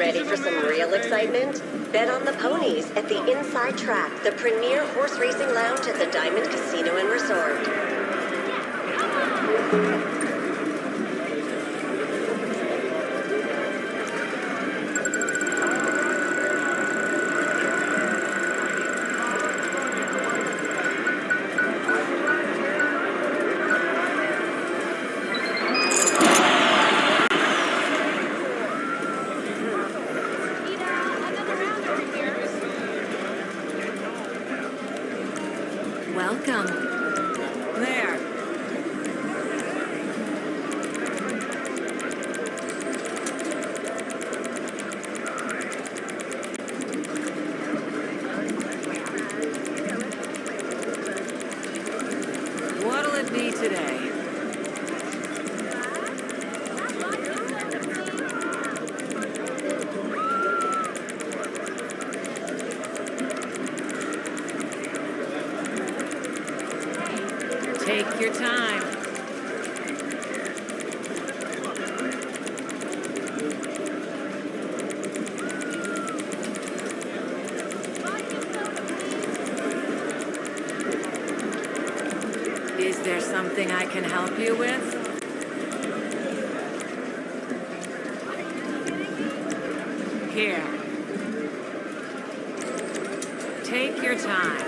Ready for some real excitement? Bet on the ponies at the Inside Track, the premier horse racing lounge at the Diamond Casino and Resort. Welcome. There. What'll it be today? Take your time. Is there something I can help you with? Here. Take your time.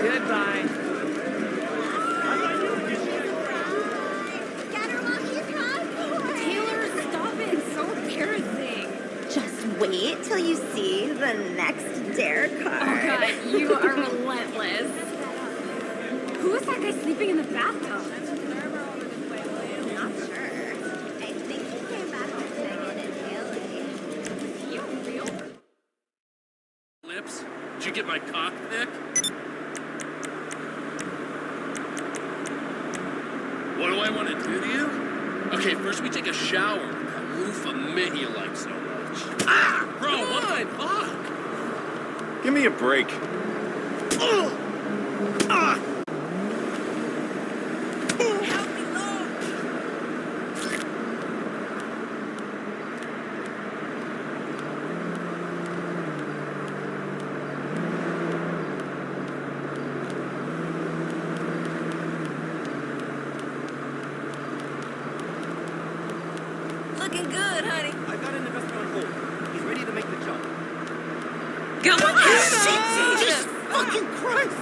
Goodbye. Taylor, stop it. It's so embarrassing. Just wait till you see the next dare card. Oh, God, you are relentless. Who is that guy sleeping in the bathtub? Not sure. I think he came back with Megan and Haley. Is he a real? Lips? Did you get my cock thick? What do I want to do to you? Okay, first we take a shower with that loofah mitt you like so much. Ah! Bro, what the fuck? Give me a break. Oh! Ah! Looking good, honey. I got an investor on hold. He's ready to make the jump. Go on, Jesus fucking Christ!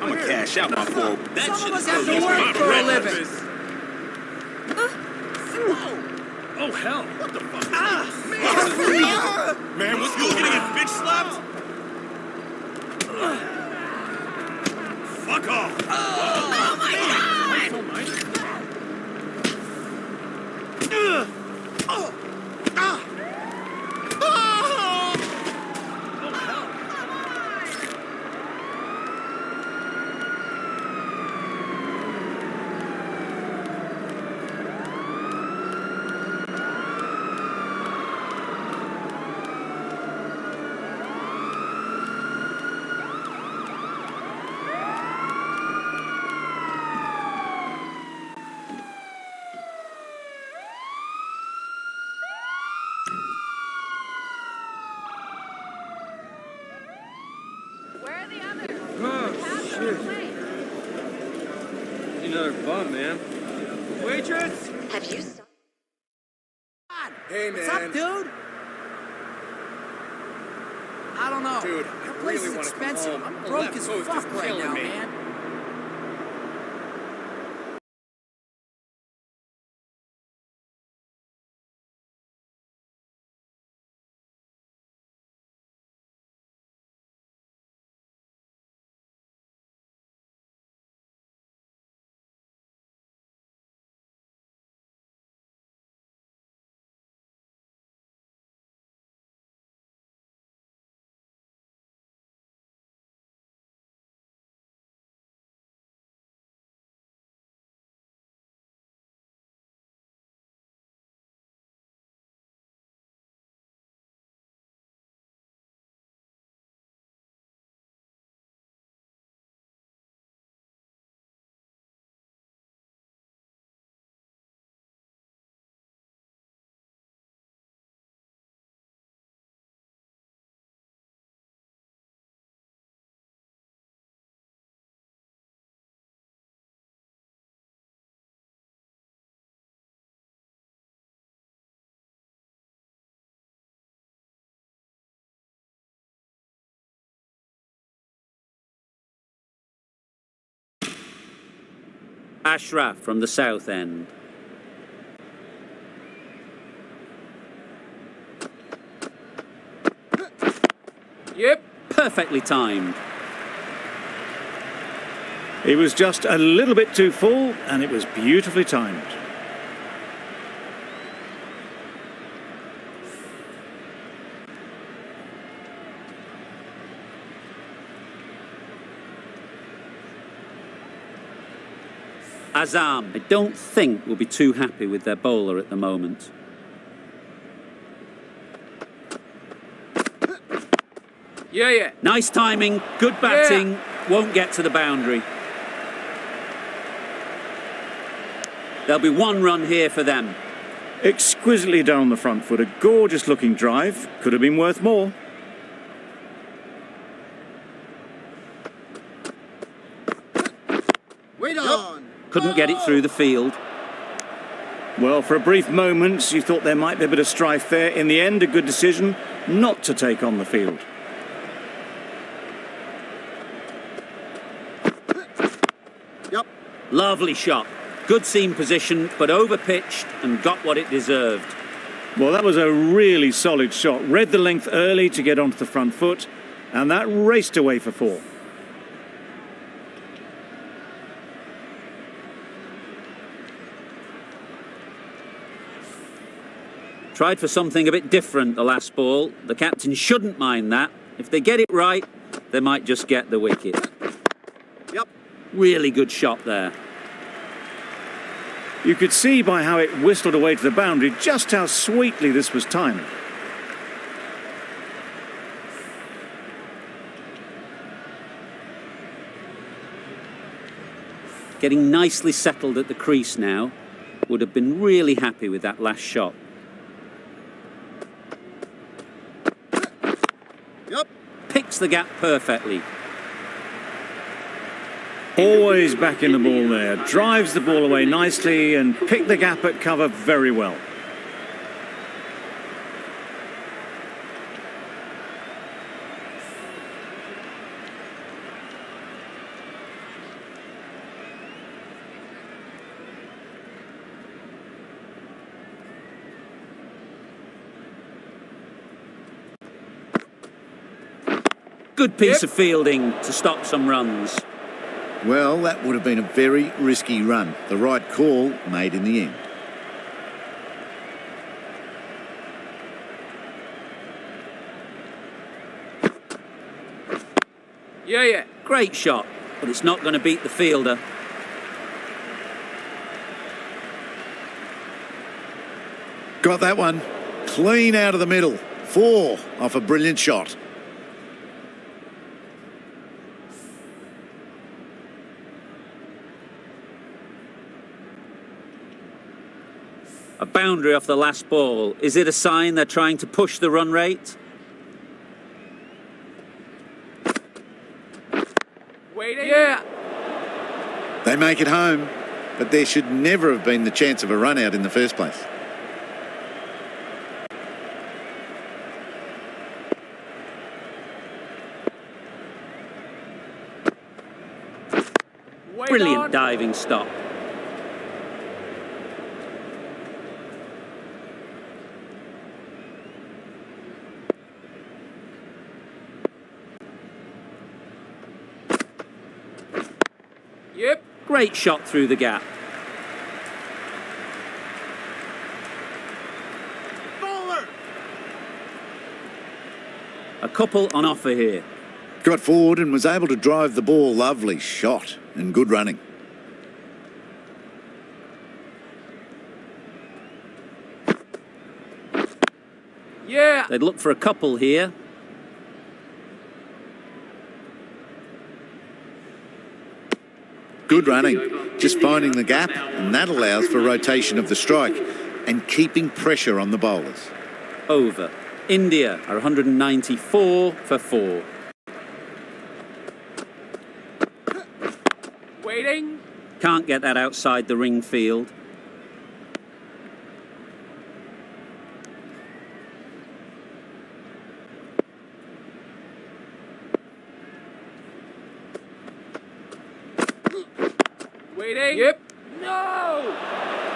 I'ma cash out my 4. That Some of shit us is have to so work useful. for a Red living. Letters. Oh, hell. What the fuck? Man, what's going on? Getting his bitch slapped? Fuck off. Oh, my God. Where are the others? Oh, shit. Another bum, man. Waitress! Have you stopped? Hey, man. What's up, dude? I don't know. Dude, That place is expensive. I'm broke as fuck right now, man. Ashraf from the south end. Yep. Perfectly timed. It was just a little bit too full, and it was beautifully timed. Azam, I don't think will be too happy with their bowler at the moment. Yeah. Nice timing, good batting, won't get to the boundary. There'll be 1 run here for them. Exquisitely done on the front foot, a gorgeous looking drive, could have been worth more. Wait on. Couldn't get it through the field. Well, for a brief moment, you thought there might be a bit of strife there. In the end, a good decision not to take on the field. Lovely shot. Good seam position, but over-pitched and got what it deserved. Well, that was a really solid shot. Read the length early to get onto the front foot, and that raced away for 4. Tried for something a bit different the last ball. The captain shouldn't mind that. If they get it right, they might just get the wicket. Really good shot there. You could see by how it whistled away to the boundary just how sweetly this was timed. Getting nicely settled at the crease now. Would have been really happy with that last shot. Picks the gap perfectly. Always back in the ball there. Drives the ball away nicely and picked the gap at cover very well. Good piece of fielding to stop some runs. Well, that would have been a very risky run. The right call made in the end. Yeah. Great shot, but it's not going to beat the fielder. Got that one. Clean out of the middle. 4 off a brilliant shot. A boundary off the last ball. Is it a sign they're trying to push the run rate? Waiting. Yeah. They make it home, but there should never have been the chance of a run out in the first place. Brilliant diving stop. Yep. Great shot through the gap. Bowler! A couple on offer here. Got forward and was able to drive the ball. Lovely shot and good running. Yeah. They'd look for a couple here. Good running. Just finding the gap, and that allows for rotation of the strike and keeping pressure on the bowlers. Over. India are 194 for 4. Waiting. Can't get that outside the ring field. Waiting. Yep. No!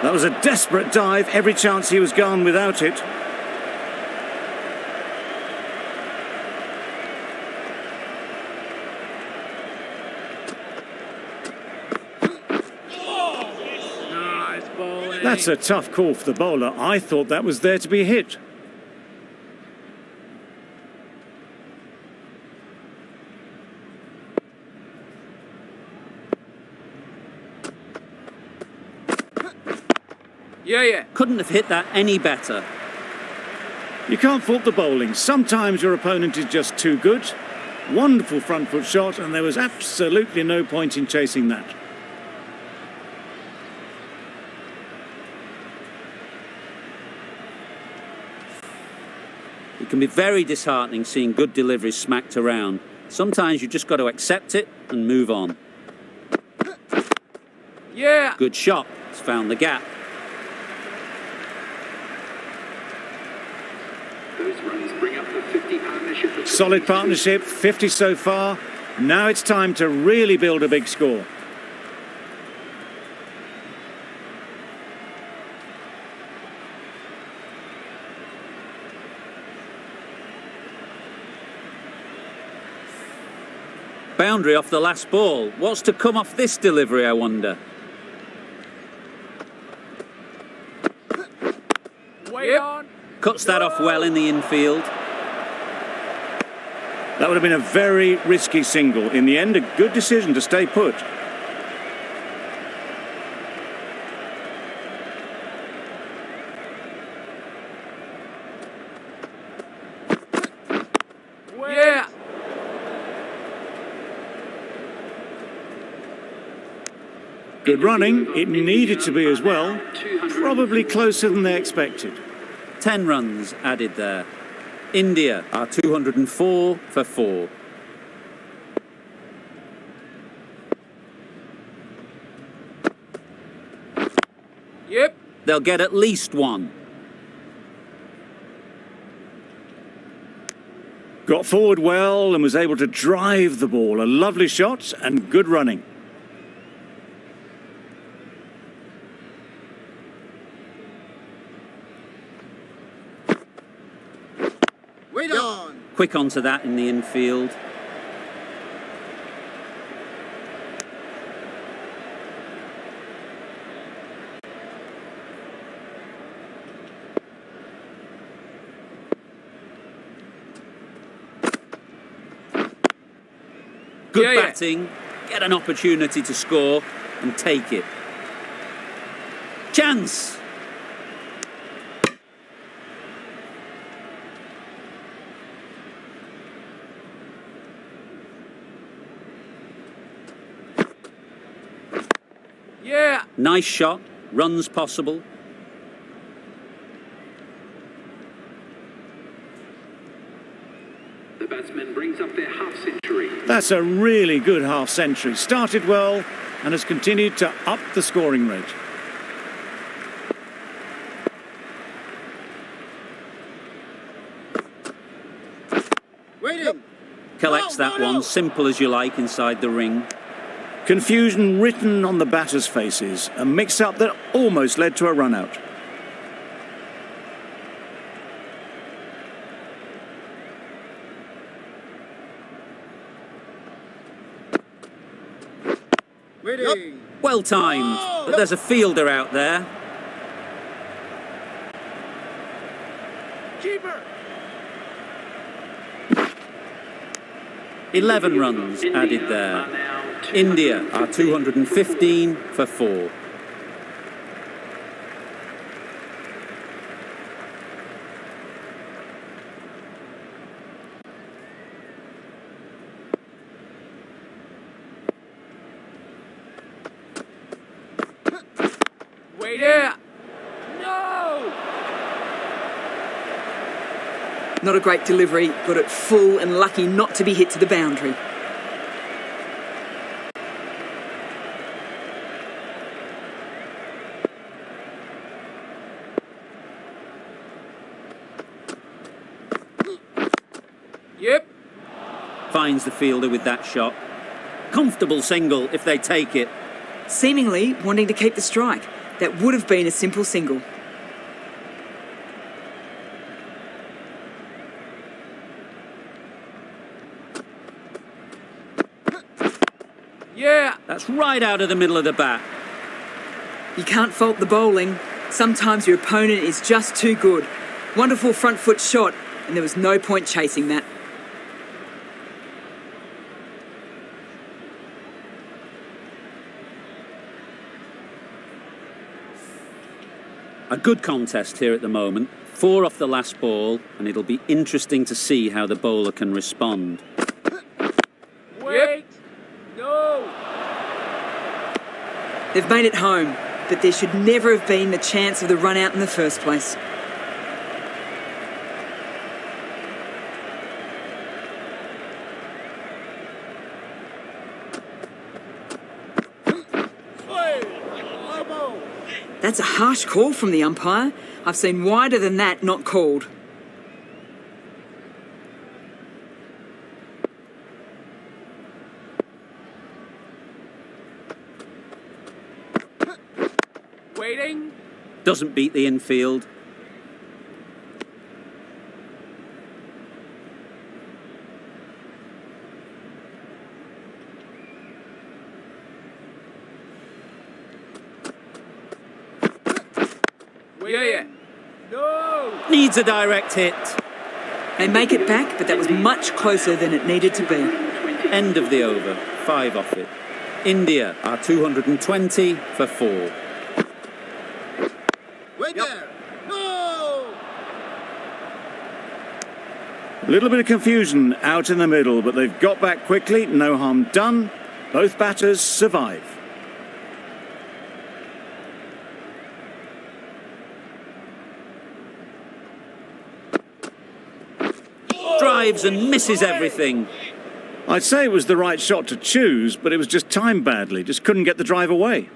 That was a desperate dive. Every chance he was gone without it. Nice bowling. That's a tough call for the bowler. I thought that was there to be hit. Yeah. Couldn't have hit that any better. You can't fault the bowling. Sometimes your opponent is just too good. Wonderful front foot shot, and there was absolutely no point in chasing that. It can be very disheartening seeing good deliveries smacked around. Sometimes you've just got to accept it and move on. Yeah. Good shot. It's found the gap. Solid partnership, 50 so far. Now it's time to really build a big score. Boundary off the last ball. What's to come off this delivery, I wonder? Wait on. Cuts that off well in the infield. That would have been a very risky single. In the end, a good decision to stay put. Yeah. Good running. It needed to be as well. Probably closer than they expected. 10 runs added there. India are 204 for 4. Yep. They'll get at least 1. Got forward well and was able to drive the ball. A lovely shot and good running. Quick onto that in the infield. Good batting, get an opportunity to score and take it. Chance! Yeah. Nice shot, runs possible. The batsman brings up their half-century. That's a really good half-century. Started well and has continued to up the scoring rate. Waiting. Collects that one, simple as you like, inside the ring. Confusion written on the batters' faces. A mix-up that almost led to a run-out. Waiting. Well timed, but there's a fielder out there. Keeper. 11 runs added there. India are 215 for 4. Wait. Yeah. No. Not a great delivery, got it full and lucky not to be hit to the boundary. Yep. Finds the fielder with that shot. Comfortable single if they take it. Seemingly wanting to keep the strike. That would have been a simple single. Yeah. That's right out of the middle of the bat. You can't fault the bowling. Sometimes your opponent is just too good. Wonderful front foot shot, and there was no point chasing that. A good contest here at the moment. 4 off the last ball, and it'll be interesting to see how the bowler can respond. Wait. No. They've made it home, but there should never have been the chance of the run out in the first place. That's a harsh call from the umpire. I've seen wider than that not called. Waiting. Doesn't beat the infield. Yeah. No. Needs a direct hit. They make it back, but that was much closer than it needed to be. End of the over. 5 off it. India are 220 for 4. Wait there. No. A little bit of confusion out in the middle, but they've got back quickly. No harm done. Both batters survive. Drives and misses everything. I'd say it was the right shot to choose, but it was just timed badly. Just couldn't get the drive away.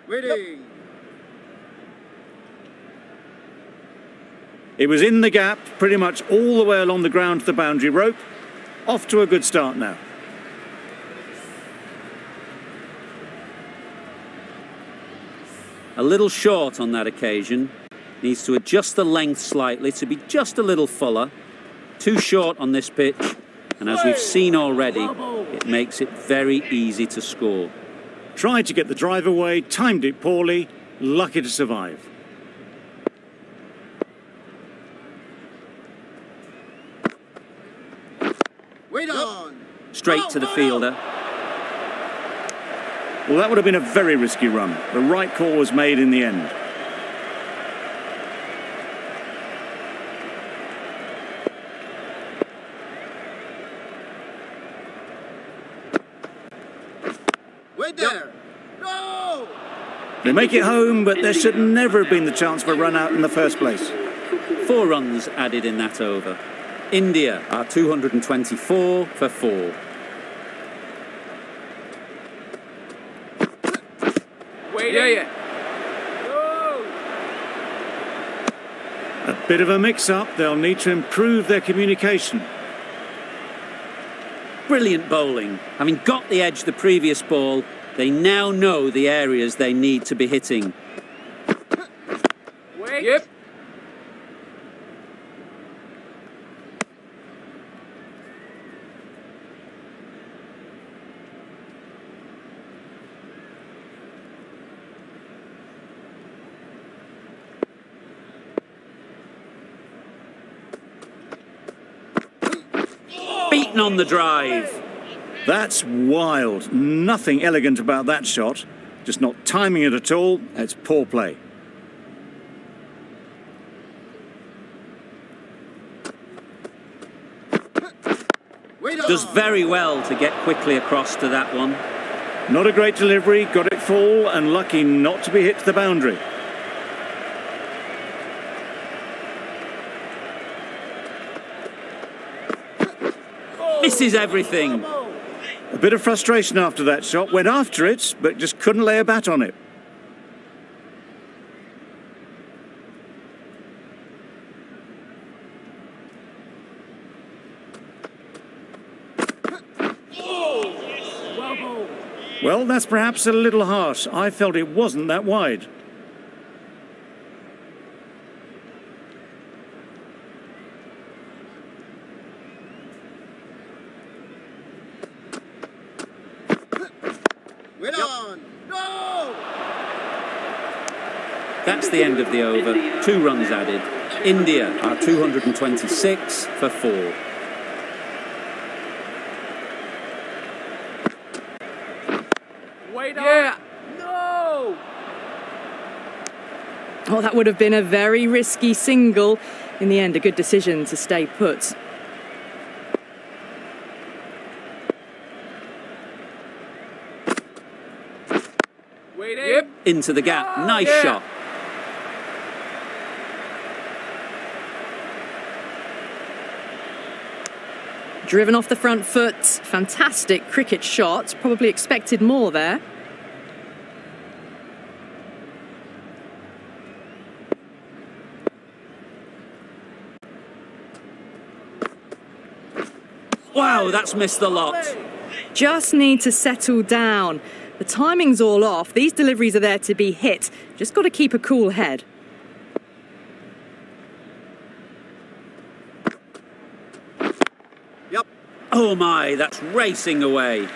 Waiting. It was in the gap, pretty much all the way along the ground to the boundary rope. Off to a good start now. A little short on that occasion. Needs to adjust the length slightly to be just a little fuller. Too short on this pitch, and as we've seen already, it makes it very easy to score. Tried to get the drive away, timed it poorly, lucky to survive. Wait on. Straight to the fielder. Well, that would have been a very risky run. The right call was made in the end. Wait there. No! They make it home, but there should never have been the chance for a run out in the first place. 4 runs added in that over. India are 224 for 4. Waiting. A bit of a mix-up. They'll need to improve their communication. Brilliant bowling. Having got the edge the previous ball, they now know the areas they need to be hitting. Wait. Yep. Beaten on the drive. That's wild. Nothing elegant about that shot. Just not timing it at all. It's poor play. Does very well to get quickly across to that one. Not a great delivery. Got it full and lucky not to be hit to the boundary. Misses everything. A bit of frustration after that shot. Went after it, but just couldn't lay a bat on it. Well, that's perhaps a little harsh. I felt it wasn't that wide. Wait on. No! That's the end of the over. 2 runs added. India are 226 for 4. Wait on. No! Oh, that would have been a very risky single. In the end, a good decision to stay put. Waiting. Yep. Into the gap. Nice shot. Driven off the front foot. Fantastic cricket shot. Probably expected more there. Wow, that's missed the lot. Just need to settle down. The timing's all off. These deliveries are there to be hit. Just got to keep a cool head. Oh my, that's racing away.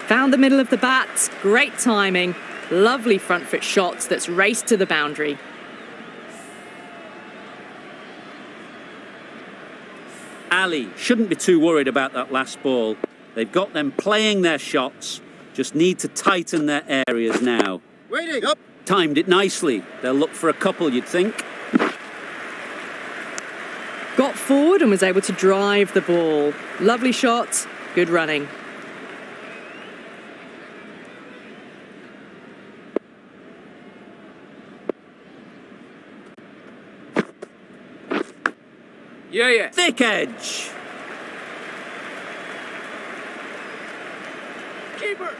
Found the middle of the bat. Great timing. Lovely front foot shots that's raced to the boundary. Ali shouldn't be too worried about that last ball. They've got them playing their shots. Just need to tighten their areas now. Waiting. Up. Timed it nicely. They'll look for a couple, you'd think. Got forward and was able to drive the ball. Lovely shot, good running. Yeah. Thick edge. Keeper.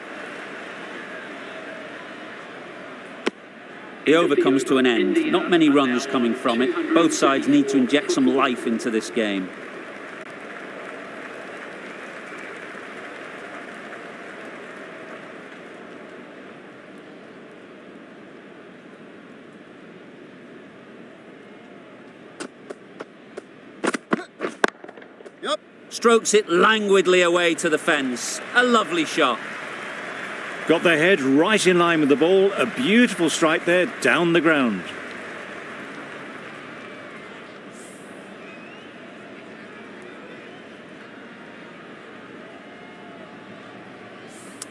The over comes to an end. Not many runs coming from it. Both sides need to inject some life into this game. Strokes it languidly away to the fence. A lovely shot. Got their head right in line with the ball. A beautiful strike there, down the ground.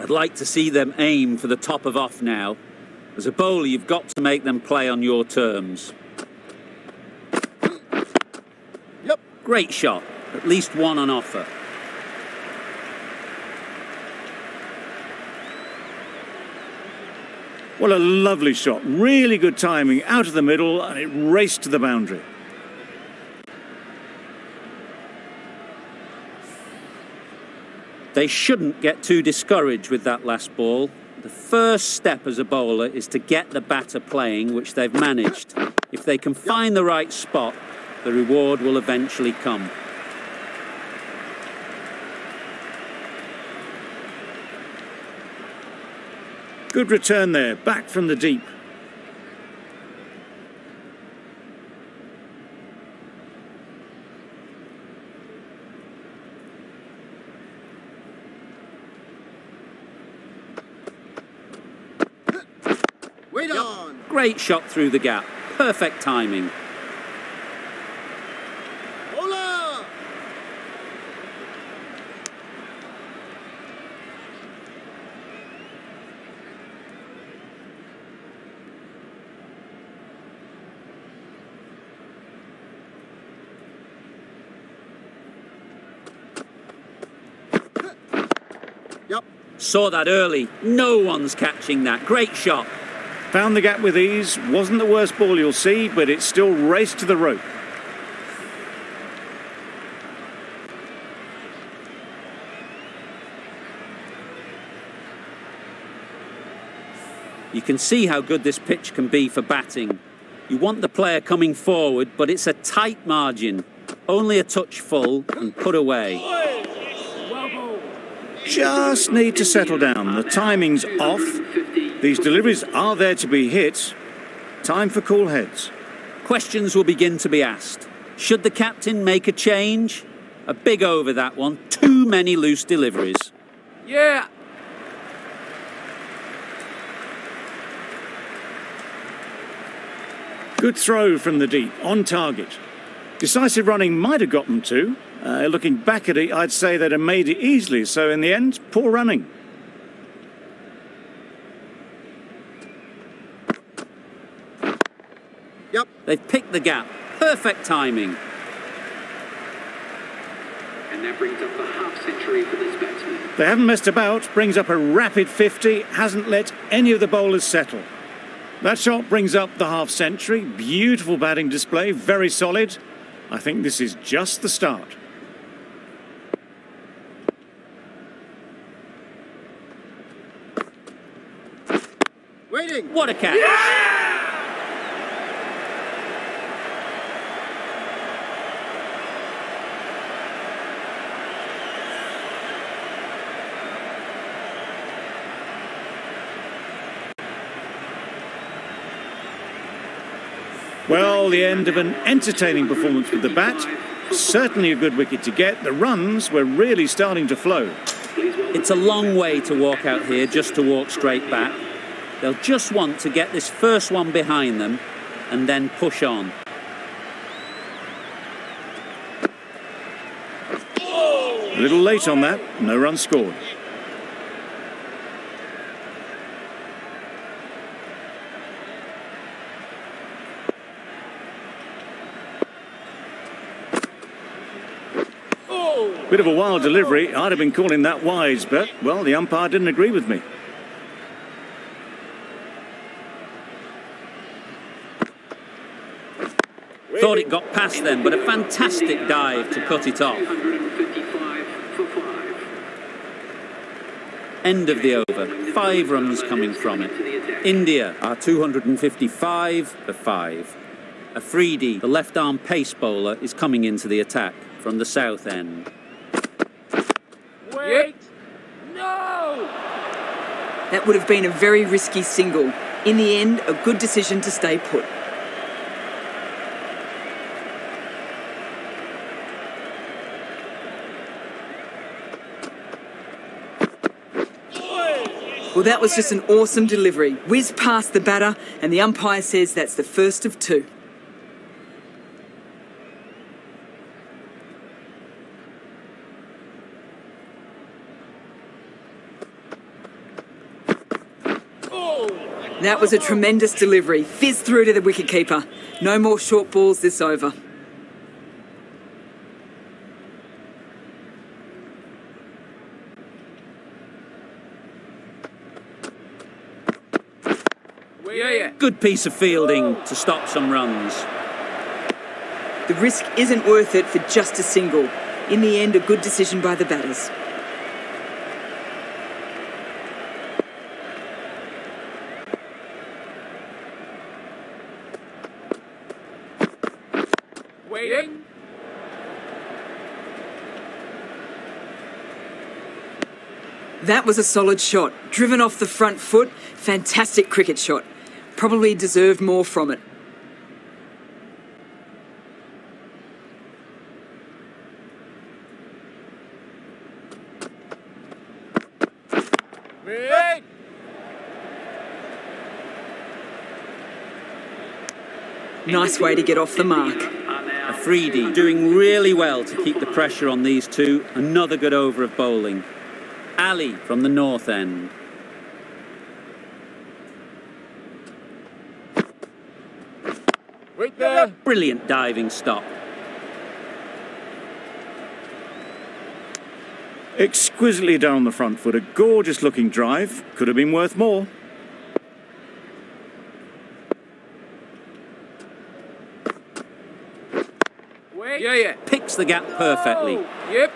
I'd like to see them aim for the top of off now. As a bowler, you've got to make them play on your terms. Yep. Great shot. At least one on offer. What a lovely shot. Really good timing out of the middle, and it raced to the boundary. They shouldn't get too discouraged with that last ball. The first step as a bowler is to get the batter playing, which they've managed. If they can find the right spot, the reward will eventually come. Good return there, back from the deep. Wait on. Great shot through the gap. Perfect timing. Hola! Yep. Saw that early. No one's catching that. Great shot. Found the gap with ease. Wasn't the worst ball you'll see, but it still raced to the rope. You can see how good this pitch can be for batting. You want the player coming forward, but it's a tight margin. Only a touch full and put away. Just need to settle down. The timing's off. These deliveries are there to be hit. Time for cool heads. Questions will begin to be asked. Should the captain make a change? A big over that one. Too many loose deliveries. Yeah. Good throw from the deep, on target. Decisive running might have got them to. Looking back at it, I'd say they'd have made it easily. So in the end, poor running. Yep. They've picked the gap. Perfect timing. And that brings up the half century for this batsman. They haven't messed about. Brings up a rapid 50. Hasn't let any of the bowlers settle. That shot brings up the half century. Beautiful batting display. Very solid. I think this is just the start. Waiting. What a catch. Well, the end of an entertaining performance with the bat. Certainly a good wicket to get. The runs were really starting to flow. It's a long way to walk out here just to walk straight back. They'll just want to get this first one behind them and then push on. A little late on that. No run scored. Bit of a wild delivery. I'd have been calling that wise, but, well, the umpire didn't agree with me. Thought it got past them, but a fantastic dive to cut it off. 255 for 5. End of the over. 5 runs coming from it. India are 255 for 5. Afridi, the left-arm pace bowler, is coming into the attack from the south end. Wait. No! That would have been a very risky single. In the end, a good decision to stay put. Well, that was just an awesome delivery. Whiz past the batter, and the umpire says that's the first of 2. That was a tremendous delivery. Fizz through to the wicketkeeper. No more short balls this over. Good piece of fielding to stop some runs. The risk isn't worth it for just a single. In the end, a good decision by the batters. Waiting. That was a solid shot. Driven off the front foot. Fantastic cricket shot. Probably deserved more from it. Wait. Nice way to get off the mark. Afridi doing really well to keep the pressure on these two. Another good over of bowling. Ali from the north end. Wait there. Brilliant diving stop. Exquisitely down the front foot. A gorgeous looking drive. Could have been worth more. Wait. Yeah. Picks the gap perfectly. Yep.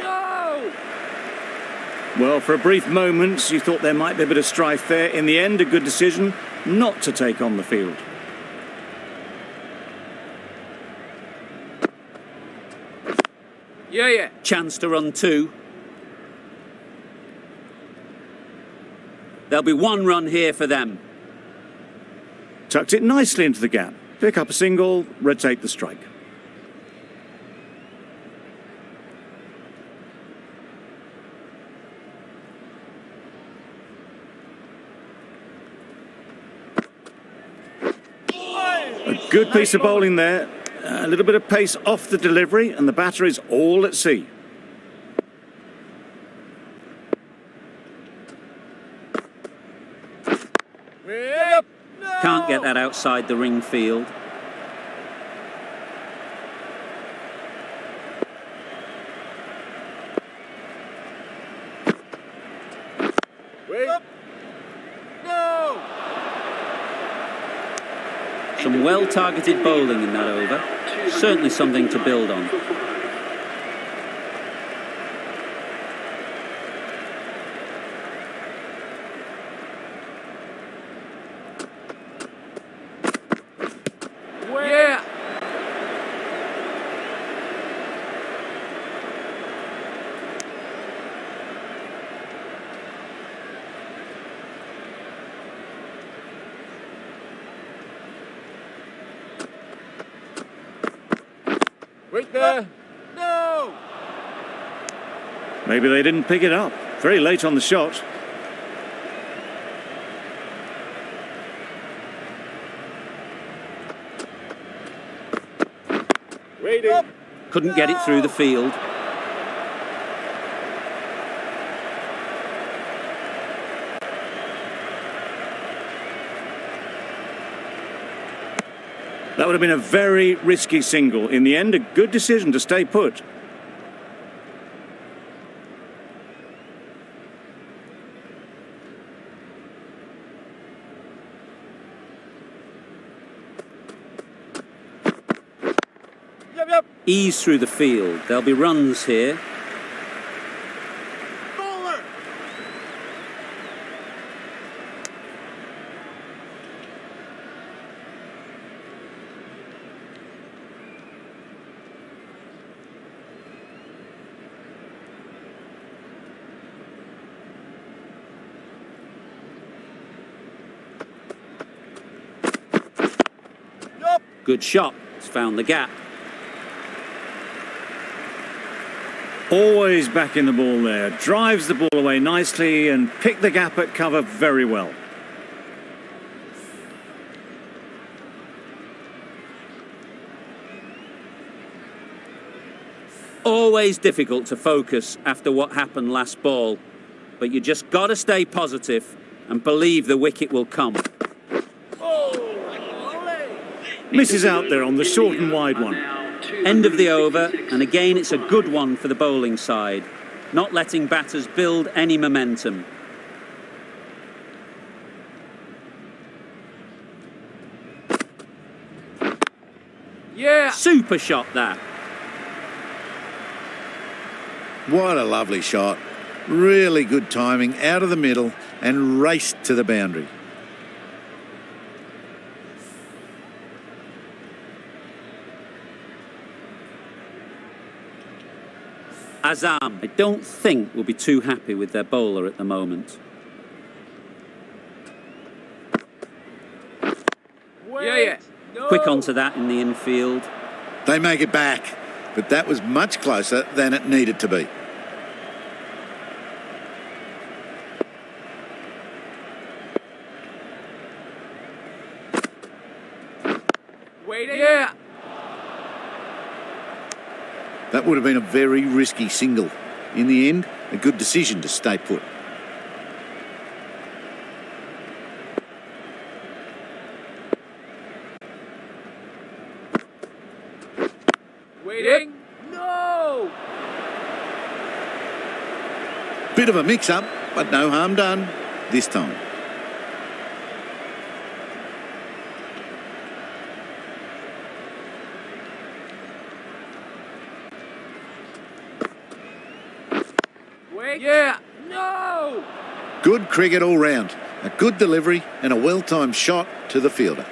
No. Well, for a brief moment, you thought there might be a bit of strife there. In the end, a good decision not to take on the field. Yeah. Chance to run two. There'll be one run here for them. Tucked it nicely into the gap. Pick up a single, rotate the strike. A good piece of bowling there. A little bit of pace off the delivery, and the batter is all at sea. Can't get that outside the ring field. Wait. No. Some well-targeted bowling in that over. Certainly something to build on. Yeah. Wait there. No. Maybe they didn't pick it up. Very late on the shot. Waiting. Couldn't get it through the field. That would have been a very risky single. In the end, a good decision to stay put. Yep. Ease through the field. There'll be runs here. Bowler. Good shot. It's found the gap. Always back in the ball there. Drives the ball away nicely and picked the gap at cover very well. Always difficult to focus after what happened last ball. But you just got to stay positive and believe the wicket will come. Misses out there on the short and wide one. End of the over, and again it's a good one for the bowling side, not letting batters build any momentum. Yeah. Super shot that. What a lovely shot. Really good timing, out of the middle and raced to the boundary. Azam, I don't think will be too happy with their bowler at the moment. Yeah. No. Quick onto that in the infield. They make it back, but that was much closer than it needed to be. Waiting. Yeah. That would have been a very risky single. In the end, a good decision to stay put. Waiting. No. Bit of a mix-up, but no harm done this time. Wait. Yeah. No. Good cricket all round. A good delivery and a well-timed shot to the fielder.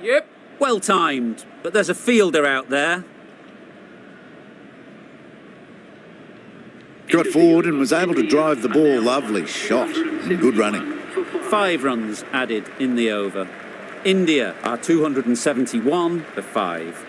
Yep. Well timed, but there's a fielder out there. Got forward and was able to drive the ball. Lovely shot and good running. 5 runs added in the over. India are 271 for 5.